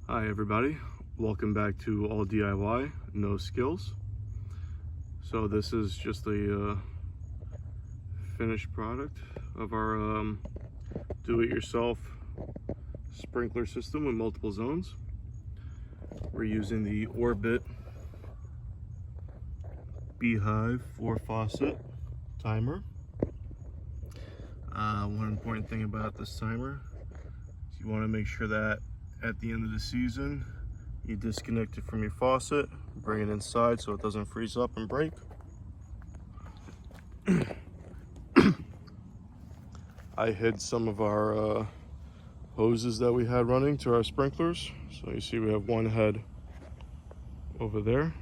Hi everybody, welcome back to All DIY, No Skills. So this is just a finished product of our do-it-yourself sprinkler system with multiple zones. We're using the Orbit b-hyve 4-faucet timer. One important thing about this timer is you want to make sure that at the end of the season you disconnect it from your faucet, bring it inside so it doesn't freeze up and break. I hid some of our hoses that we had running to our sprinklers. So you see we have one head over there.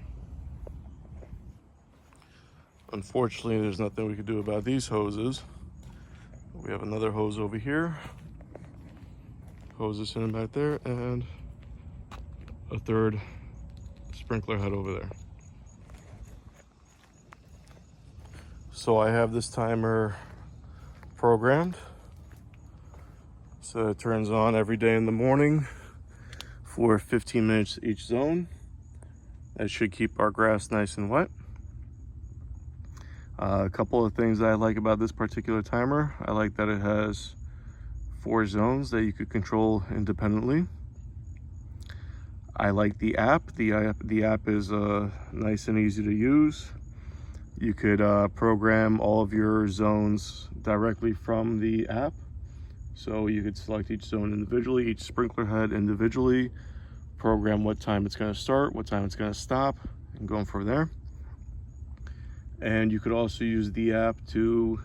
Unfortunately, there's nothing we could do about these hoses. We have another hose over here, hoses sitting back there, and a third sprinkler head over there. So I have this timer programmed so it turns on every day in the morning for 15 minutes each zone. That should keep our grass nice and wet. A couple of things that I like about this particular timer: I like that it has 4 zones that you could control independently. I like the app. The app is nice and easy to use. You could program all of your zones directly from the app. So you could select each zone individually, each sprinkler head individually, program what time it's going to start, what time it's going to stop, and going from there. And you could also use the app to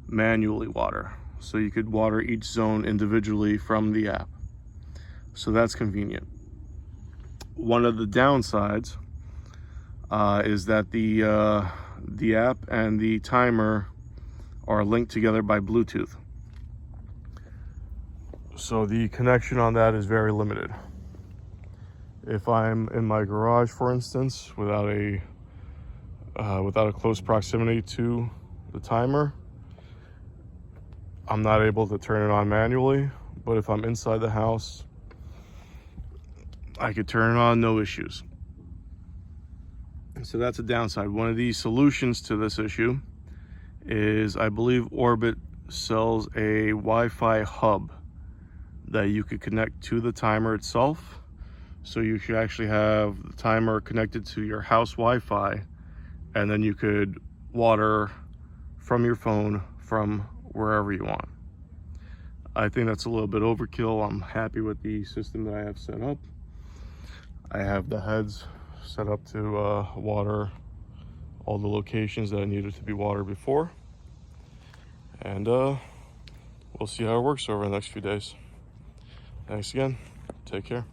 manually water. So you could water each zone individually from the app. So that's convenient. One of the downsides is that the app and the timer are linked together by Bluetooth. So the connection on that is very limited. If I'm in my garage, for instance, without a close proximity to the timer, I'm not able to turn it on manually. But if I'm inside the house, I could turn it on, no issues. So that's a downside. One of the solutions to this issue is, I believe Orbit sells a Wi-Fi hub that you could connect to the timer itself. So you should actually have the timer connected to your house Wi-Fi, and then you could water from your phone from wherever you want. I think that's a little bit overkill. I'm happy with the system that I have set up. I have the heads set up to water all the locations that needed to be watered before. And we'll see how it works over the next few days. Thanks again. Take care.